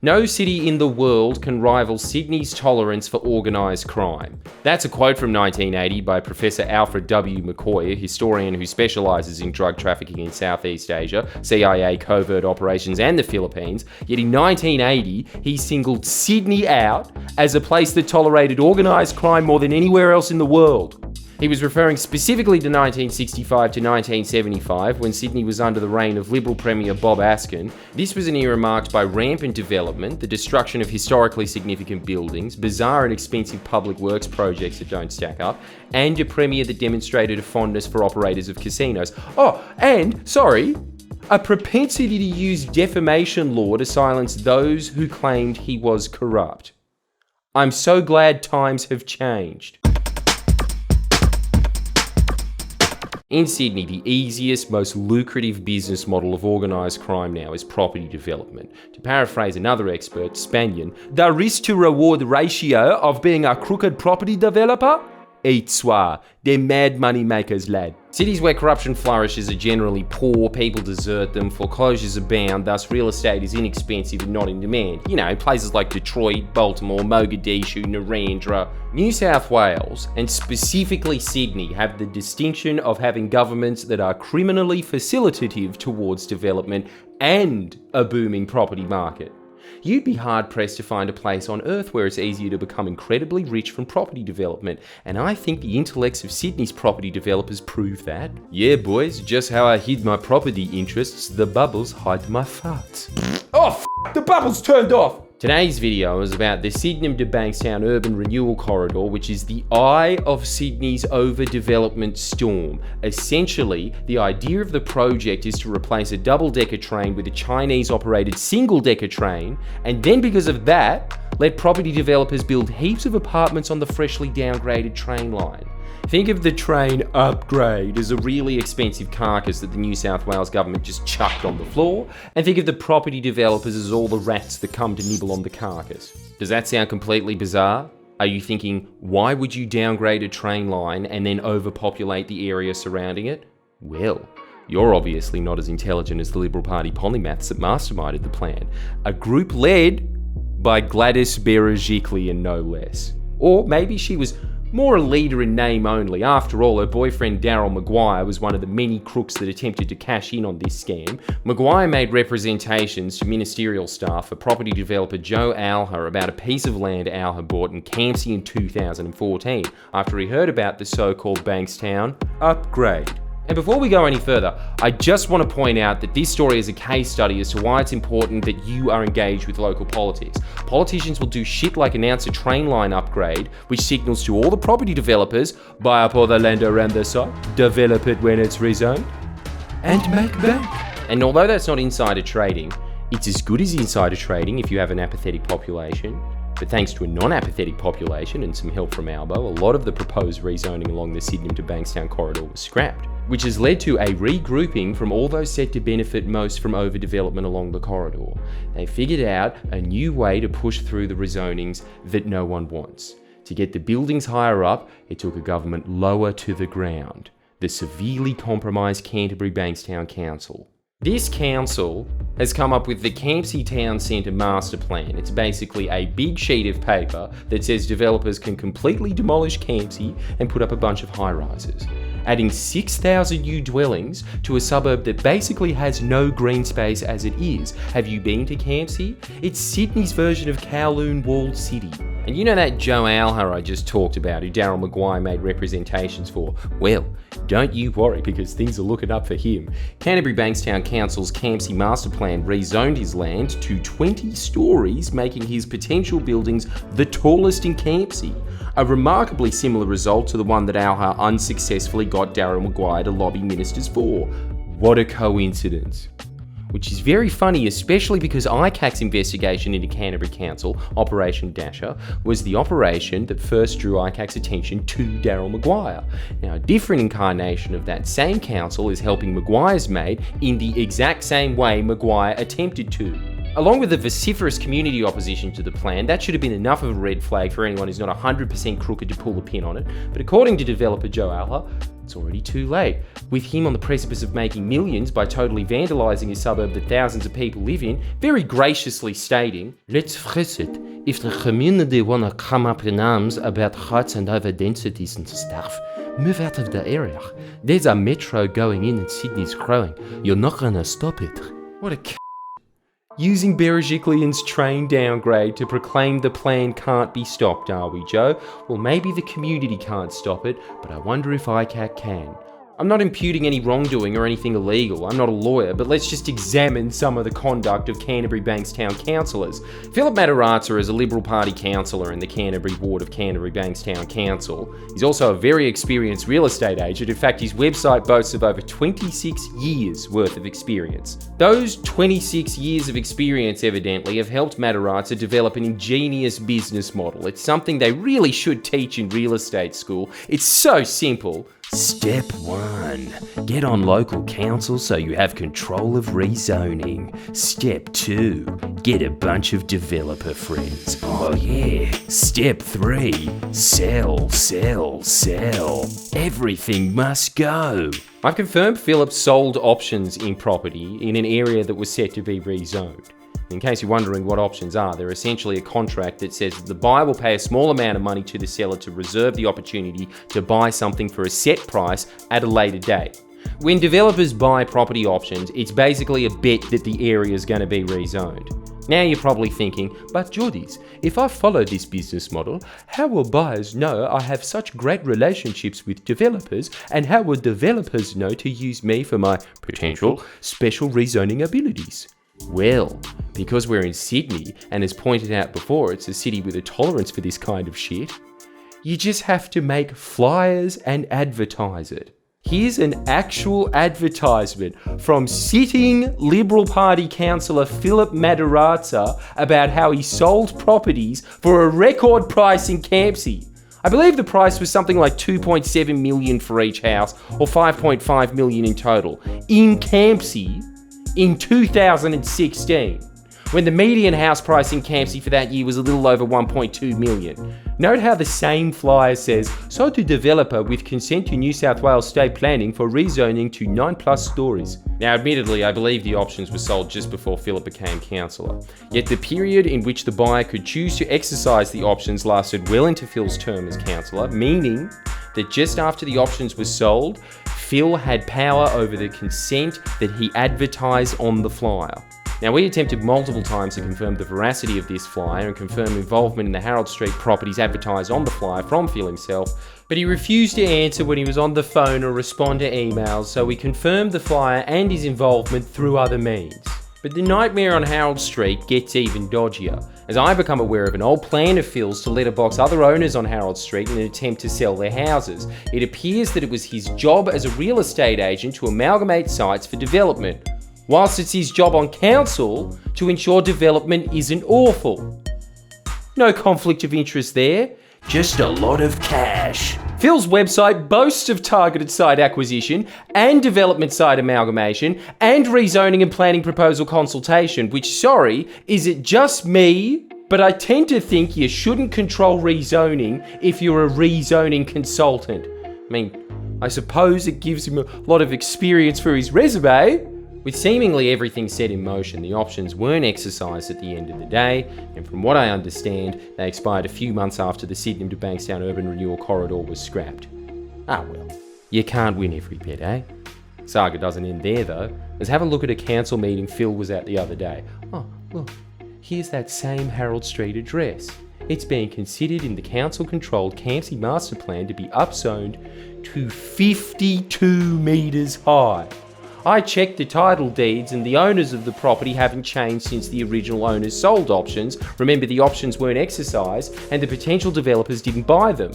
No city in the world can rival Sydney's tolerance for organised crime. That's a quote from 1980 by Professor Alfred W McCoy, a historian who specialises in drug trafficking in Southeast Asia, CIA covert operations and the Philippines. Yet in 1980, he singled Sydney out as a place that tolerated organised crime more than anywhere else in the world. He was referring specifically to 1965 to 1975, when Sydney was under the reign of Liberal Premier Bob Askin. This was an era marked by rampant development, the destruction of historically significant buildings, bizarre and expensive public works projects that don't stack up, and a premier that demonstrated a fondness for operators of casinos. A propensity to use defamation law to silence those who claimed he was corrupt. I'm so glad times have changed. In Sydney, the easiest, most lucrative business model of organised crime now is property development. To paraphrase another expert, Spanian, the risk-to-reward ratio of being a crooked property developer? Eat swa, they're mad money makers, lad. Cities where corruption flourishes are generally poor, people desert them, foreclosures abound, thus real estate is inexpensive and not in demand. You know, places like Detroit, Baltimore, Mogadishu, Narendra. New South Wales, and specifically Sydney, have the distinction of having governments that are criminally facilitative towards development and a booming property market. You'd be hard-pressed to find a place on Earth where it's easier to become incredibly rich from property development, and I think the intellects of Sydney's property developers prove that. Yeah, boys, just how I hid my property interests, the bubbles hide my farts. Oh, the bubbles turned off! Today's video is about the Sydenham to Bankstown Urban Renewal Corridor, which is the eye of Sydney's overdevelopment storm. Essentially, the idea of the project is to replace a double-decker train with a Chinese-operated single-decker train, and then because of that, let property developers build heaps of apartments on the freshly downgraded train line. Think of the train upgrade as a really expensive carcass that the New South Wales government just chucked on the floor, and think of the property developers as all the rats that come to nibble on the carcass. Does that sound completely bizarre? Are you thinking, why would you downgrade a train line and then overpopulate the area surrounding it? Well, you're obviously not as intelligent as the Liberal Party polymaths that masterminded the plan. A group led by Gladys Berejiklian, no less. Or maybe she was more a leader in name only. After all, her boyfriend Daryl Maguire was one of the many crooks that attempted to cash in on this scam. Maguire made representations to ministerial staff for property developer Joe Alha about a piece of land Alha bought in Campsie in 2014 after he heard about the so-called Bankstown upgrade. And before we go any further, I just want to point out that this story is a case study as to why it's important that you are engaged with local politics. Politicians will do shit like announce a train line upgrade, which signals to all the property developers, buy up all the land around the site, develop it when it's rezoned, and make bank. And although that's not insider trading, it's as good as insider trading if you have an apathetic population. But thanks to a non-apathetic population and some help from Albo, a lot of the proposed rezoning along the Sydenham to Bankstown corridor was scrapped, which has led to a regrouping from all those set to benefit most from overdevelopment along the corridor. They figured out a new way to push through the rezonings that no one wants. To get the buildings higher up, it took a government lower to the ground, the severely compromised Canterbury Bankstown Council. This council has come up with the Campsie Town Centre Master Plan. It's basically a big sheet of paper that says developers can completely demolish Campsie and put up a bunch of high-rises, adding 6,000 new dwellings to a suburb that basically has no green space as it is. Have you been to Campsie? It's Sydney's version of Kowloon Walled City. And you know that Joe Alha I just talked about, who Daryl Maguire made representations for? Well, don't you worry, because things are looking up for him. Canterbury Bankstown Council's Campsie Master Plan rezoned his land to 20 stories, making his potential buildings the tallest in Campsie. A remarkably similar result to the one that Alha unsuccessfully got Daryl Maguire to lobby ministers for. What a coincidence. Which is very funny, especially because ICAC's investigation into Canterbury Council, Operation Dasher, was the operation that first drew ICAC's attention to Daryl Maguire. Now, a different incarnation of that same council is helping Maguire's mate in the exact same way Maguire attempted to. Along with the vociferous community opposition to the plan, that should have been enough of a red flag for anyone who's not 100% crooked to pull a pin on it. But according to developer Joe Alha, It's already too late. With him on the precipice of making millions by totally vandalising a suburb that thousands of people live in, very graciously stating, "Let's face it, if the community want to come up in arms about heights and overdensities and stuff, move out of the area. There's a metro going in and Sydney's growing. You're not going to stop it." What a Using Berejiklian's train downgrade to proclaim the plan can't be stopped, are we, Joe? Well, maybe the community can't stop it, but I wonder if ICAC can. I'm not imputing any wrongdoing or anything illegal. I'm not a lawyer, but let's just examine some of the conduct of Canterbury Bankstown councillors. Philip Matarazza is a Liberal Party councillor in the Canterbury ward of Canterbury Bankstown Council. He's also a very experienced real estate agent. In fact, his website boasts of over 26 years worth of experience. Those 26 years of experience evidently have helped Matarazza develop an ingenious business model. It's something they really should teach in real estate school. It's so simple. Step 1. Get on local council so you have control of rezoning. Step 2. Get a bunch of developer friends. Oh yeah. Step 3. Sell, sell, sell. Everything must go. I've confirmed Philip sold options in property in an area that was set to be rezoned. In case you're wondering what options are, they're essentially a contract that says that the buyer will pay a small amount of money to the seller to reserve the opportunity to buy something for a set price at a later date. When developers buy property options, it's basically a bet that the area is going to be rezoned. Now you're probably thinking, but Geordies, if I follow this business model, how will buyers know I have such great relationships with developers, and how will developers know to use me for my potential special rezoning abilities? Well, because we're in Sydney, and as pointed out before, it's a city with a tolerance for this kind of shit, you just have to make flyers and advertise it. Here's an actual advertisement from sitting Liberal Party councillor Philip Matarazza about how he sold properties for a record price in Campsie. I believe the price was something like $2.7 million for each house, or $5.5 million in total, in Campsie, in 2016, when the median house price in Campsie for that year was a little over $1.2 million. Note how the same flyer says, "Sold to developer with consent to New South Wales State Planning for rezoning to 9+ stories." Now, admittedly, I believe the options were sold just before Philip became councillor. Yet the period in which the buyer could choose to exercise the options lasted well into Phil's term as councillor, meaning that just after the options were sold, Phil had power over the consent that he advertised on the flyer. Now, we attempted multiple times to confirm the veracity of this flyer and confirm involvement in the Harold Street properties advertised on the flyer from Phil himself, but he refused to answer when he was on the phone or respond to emails, so we confirmed the flyer and his involvement through other means. But the nightmare on Harold Street gets even dodgier, as I become aware of an old plan of Phil's to letterbox other owners on Harold Street in an attempt to sell their houses. It appears that it was his job as a real estate agent to amalgamate sites for development, whilst it's his job on council to ensure development isn't awful. No conflict of interest there, just a lot of cash. Phil's website boasts of targeted site acquisition and development site amalgamation and rezoning and planning proposal consultation, which, sorry, is it just me? But I tend to think you shouldn't control rezoning if you're a rezoning consultant. I mean, I suppose it gives him a lot of experience for his resume. With seemingly everything set in motion, the options weren't exercised at the end of the day, and from what I understand, they expired a few months after the Sydney to Bankstown Urban Renewal Corridor was scrapped. Ah well, you can't win every bet, eh? Saga doesn't end there though. Let's have a look at a council meeting Phil was at the other day. Oh, look, here's that same Harold Street address. It's being considered in the council-controlled Campsie Master Plan to be upzoned to 52 metres high. I checked the title deeds and the owners of the property haven't changed since the original owners sold options. Remember, the options weren't exercised and the potential developers didn't buy them.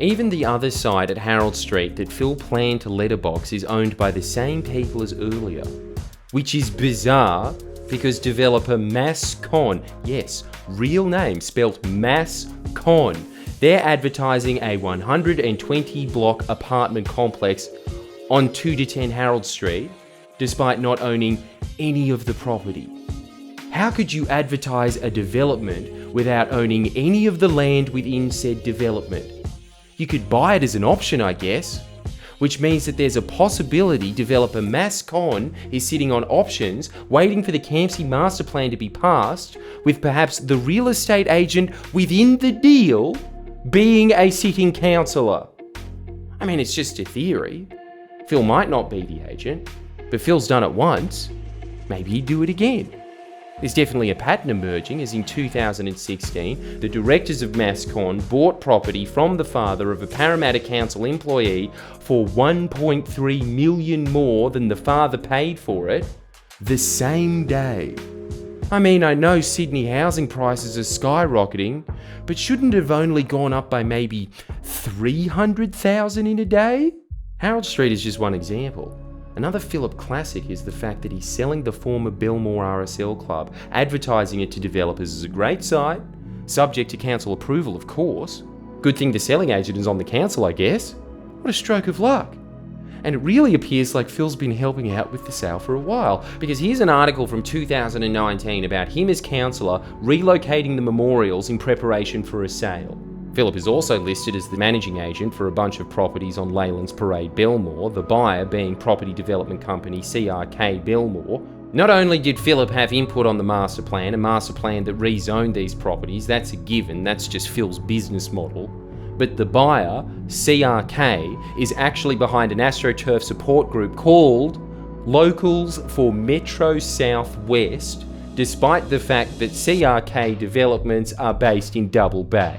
Even the other site at Harold Street that Phil planned to letterbox is owned by the same people as earlier, which is bizarre because developer Mascon, yes, real name spelt Mascon, they're advertising a 120 block apartment complex on 2 to 10 Harold Street, despite not owning any of the property. How could you advertise a development without owning any of the land within said development? You could buy it as an option, I guess. which means that there's a possibility developer Mascon is sitting on options waiting for the Campsie master plan to be passed, with perhaps the real estate agent within the deal being a sitting councillor. I mean, it's just a theory. Phil might not be the agent, but Phil's done it once. Maybe he'd do it again. There's definitely a pattern emerging, as in 2016, the directors of Mascon bought property from the father of a Parramatta Council employee for $1.3 million more than the father paid for it the same day. I mean, I know Sydney housing prices are skyrocketing, but shouldn't it have only gone up by maybe 300,000 in a day? Harold Street is just one example. Another Phillip classic is the fact that he's selling the former Belmore RSL club, advertising it to developers as a great site, subject to council approval of course. Good thing the selling agent is on the council, I guess. What a stroke of luck. And it really appears like Phil's been helping out with the sale for a while, because here's an article from 2019 about him as councillor relocating the memorials in preparation for a sale. Phillip is also listed as the managing agent for a bunch of properties on Leyland's Parade Belmore, the buyer being property development company CRK Belmore. Not only did Phillip have input on the master plan, a master plan that rezoned these properties, that's a given, that's just Phil's business model, but the buyer, CRK, is actually behind an AstroTurf support group called Locals for Metro Southwest, despite the fact that CRK developments are based in Double Bay.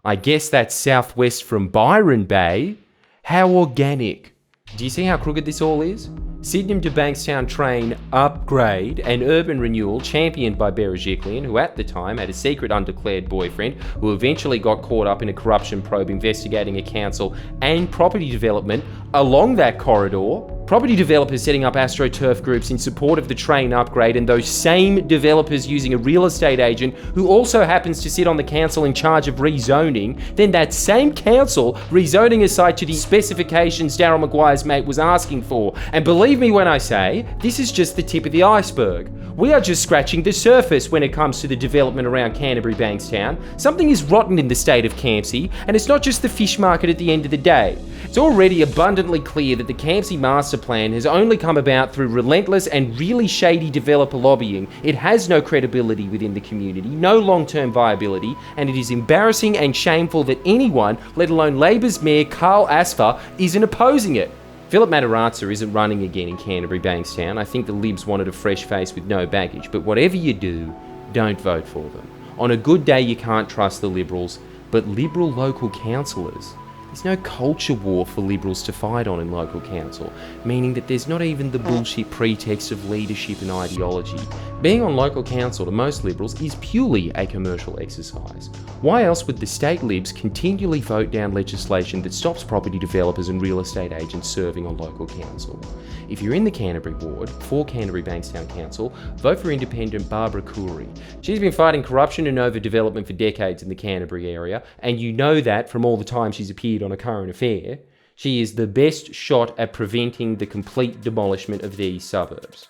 I guess that's southwest from Byron Bay. How organic. Do you see how crooked this all is? Sydenham to Bankstown train upgrade and urban renewal championed by Berejiklian, who at the time had a secret undeclared boyfriend who eventually got caught up in a corruption probe investigating a council and property development along that corridor. Property developers setting up AstroTurf groups in support of the train upgrade, and those same developers using a real estate agent who also happens to sit on the council in charge of rezoning, then that same council rezoning a site to the specifications Daryl Maguire's mate was asking for. And believe me when I say, this is just the tip of the iceberg. We are just scratching the surface when it comes to the development around Canterbury Bankstown. Something is rotten in the state of Campsie, and it's not just the fish market at the end of the day. It's already abundantly clear that the Campsie master plan has only come about through relentless and really shady developer lobbying. It has no credibility within the community, no long-term viability, and it is embarrassing and shameful that anyone, let alone Labor's Mayor Carl Asfer, isn't opposing it. Phillip Matarazza isn't running again in Canterbury Bankstown. I think the Libs wanted a fresh face with no baggage, but whatever you do, don't vote for them. On a good day you can't trust the Liberals, but Liberal local councillors. There's no culture war for Liberals to fight on in local council, meaning that there's not even the bullshit pretext of leadership and ideology. Being on local council to most Liberals is purely a commercial exercise. Why else would the state Libs continually vote down legislation that stops property developers and real estate agents serving on local council? If you're in the Canterbury ward for Canterbury Bankstown Council, vote for independent Barbara Coury. She's been fighting corruption and overdevelopment for decades in the Canterbury area, and you know that from all the time she's appeared on A Current Affair. She is the best shot at preventing the complete demolishment of these suburbs.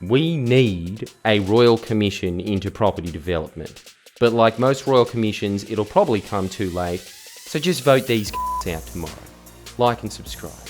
We need a royal commission into property development. But like most royal commissions, it'll probably come too late, so just vote these out tomorrow. Like and subscribe.